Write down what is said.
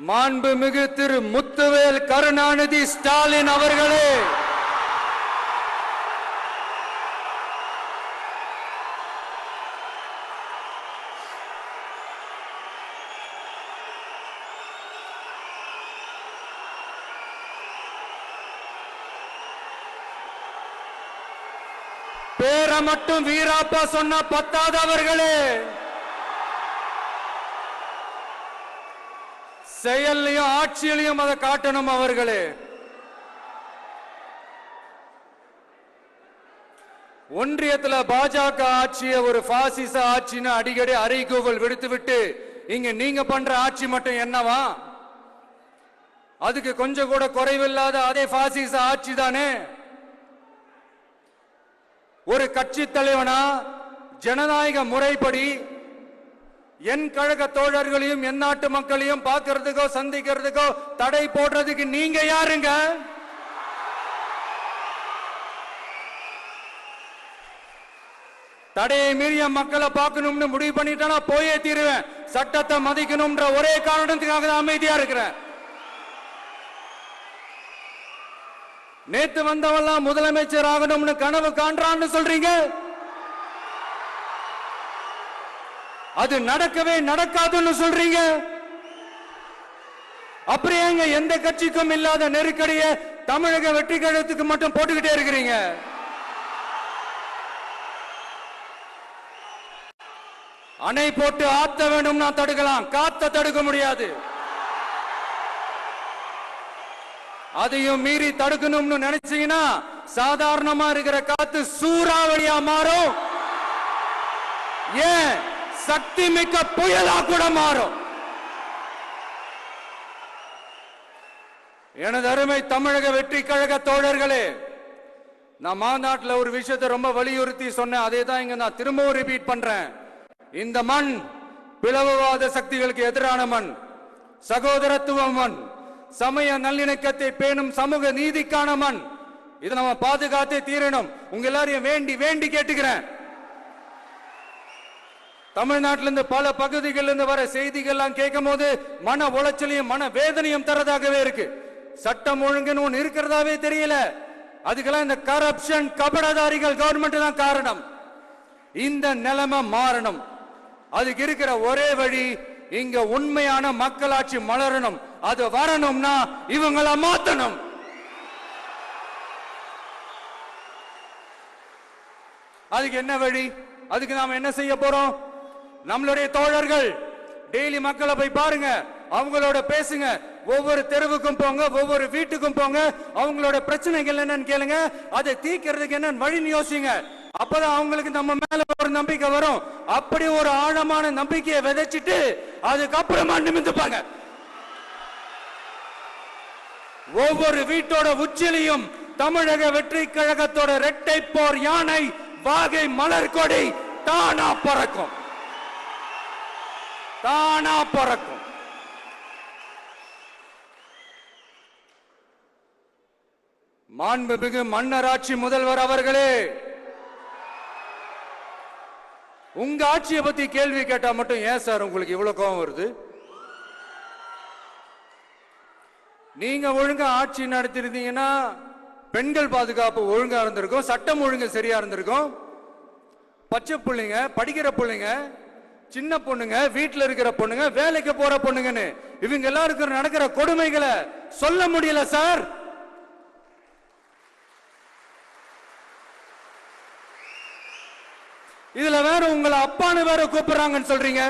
மாண்புமிகு திரு முத்துவேல் கருணாநிதி ஸ்டாலின் அவர்களே, பேரை மட்டும் வீராப்பா சொன்ன பத்தாதவர்களே, செயல்லையும் ஆட்சியிலையும் அதை காட்டணும் அவர்களே. ஒன்றியத்துல பாஜக ஆட்சியை ஒரு பாசிச ஆட்சின்னு அடிக்கடி அறைகூவல் விடுத்துவிட்டு இங்க நீங்க பண்ற ஆட்சி மட்டும் என்னவா? அதுக்கு கொஞ்சம் கூட குறைவில்லாத அதே பாசிச ஆட்சி தானே. ஒரு கட்சி தலைவனா ஜனநாயக முறைப்படி என் கழக தோழர்களையும் என் நாட்டு மக்களையும் பார்க்கிறதுக்கோ சந்திக்கிறதுக்கோ தடை போடுறதுக்கு நீங்க யாருங்க? தடையை மீறிய மக்களை பார்க்கணும்னு முடிவு பண்ணிட்டா போயே தீருவேன். சட்டத்தை மதிக்கணும்ன்ற ஒரே காரணத்துக்காக தான் அமைதியா இருக்கிறேன். நேத்து வந்தவெல்லாம் முதலமைச்சர் ஆகணும்னு கனவு காண்றான்னு சொல்றீங்க. அது நடக்கவே நடக்காதுன்னு சொல்றீங்க. அப்புறம் எங்க எந்த கட்சிக்கும் இல்லாத நெருக்கடியை தமிழக வெற்றி கழகத்துக்கு மட்டும் போட்டுக்கிட்டே இருக்கிறீங்க. அணை போட்டு ஆத்த வேண்டும்னா தடுக்கலாம், காத்த தடுக்க முடியாது. அதையும் மீறி தடுக்கணும்னு நினைச்சீங்கன்னா சாதாரணமா இருக்கிற காத்து சூறாவளியா மாறும். ஏன் சக்தி மிக்க புயலா கூட மாறும். எனது அருமை தமிழக வெற்றி கழக தோழர்களே, நான் மாநாட்டில் ஒரு விஷயத்தை ரொம்ப வலியுறுத்தி சொன்னேன். அதே தான் இங்க நான் திரும்பவும் ரிப்பீட் பண்றேன். இந்த மண் பிளவுவாத சக்திகளுக்கு எதிரான மண், சகோதரத்துவ மண், சமய நல்லிணக்கத்தை பேணும் சமூக நீதிக்கான மண். இதை நம்ம பாதுகாத்தே தீரணும். உங்க எல்லாரையும் வேண்டி வேண்டி கேட்டுக்கிறேன். தமிழ்நாட்டிலிருந்து பல பகுதிகளிலிருந்து வர செய்திகள்லாம் கேட்கும் போது மன உளைச்சலையும் மன வேதனையும் தரதாகவே இருக்கு. சட்டம் ஒழுங்குன்னு ஒன்று இருக்கிறதாவே தெரியல. அதுக்கெல்லாம் இந்த கரப்ஷன் கபடதாரிகள் கவர்மெண்ட் தான் காரணம். இந்த நிலைமை மாறணும். அதுக்கு இருக்கிற ஒரே வழி, இங்க உண்மையான மக்களாட்சி மலரணும். அது வரணும்னா இவங்களை மாத்தணும். அதுக்கு என்ன வழி? அதுக்கு நாம என்ன செய்ய போறோம்? நம்மளுடைய தோழர்கள் டெய்லி மக்களை போய் பாருங்க, அவங்களோட பேசுங்க, ஒவ்வொரு தெருவுக்கும் போங்க, ஒவ்வொரு வீட்டுக்கும் போங்க, அவங்களோட பிரச்சனைகள் என்னன்னு கேளுங்க, அதை தீர்க்கிறதுக்கு என்ன வழின்னு யோசிங்க. அப்பதான் அவங்களுக்கு நம்ம மேல ஒரு நம்பிக்கை வரும். அப்படி ஒரு ஆழமான நம்பிக்கையை விதைச்சிட்டு அதுக்கப்புறமா நிமிந்துப்பாங்க. ஒவ்வொரு வீட்டோட உச்சிலையும் தமிழக வெற்றி கழகத்தோட இரட்டை போர் யானை வாகை மலர் கொடி தானா பறக்கும், தானா பறக்கும். மாண்புமிகு மன்னராட்சி முதல்வர் அவர்களே, உங்க ஆட்சியை பத்தி கேள்வி கேட்டா மட்டும் ஏன் சார் உங்களுக்கு இவ்வளவு கோபம் வருது? நீங்க ஒழுங்கா ஆட்சி நடத்திருந்தீங்கன்னா பெண்கள் பாதுகாப்பு ஒழுங்கா இருந்திருக்கும், சட்டம் ஒழுங்கு சரியா இருந்திருக்கும். பச்சை பிள்ளைங்க, படிக்கிற பிள்ளைங்க, சின்ன பொண்ணுங்க, வீட்டுல இருக்கிற பொண்ணுங்க, வேலைக்கு போற பொண்ணுங்கன்னு இவங்க எல்லாருக்கும் நடக்கிற கொடுமைகளை சொல்ல முடியல சார். இதுல வேற உங்களை அப்பான்னு வேற கூப்பிடுறாங்கன்னு சொல்றீங்க.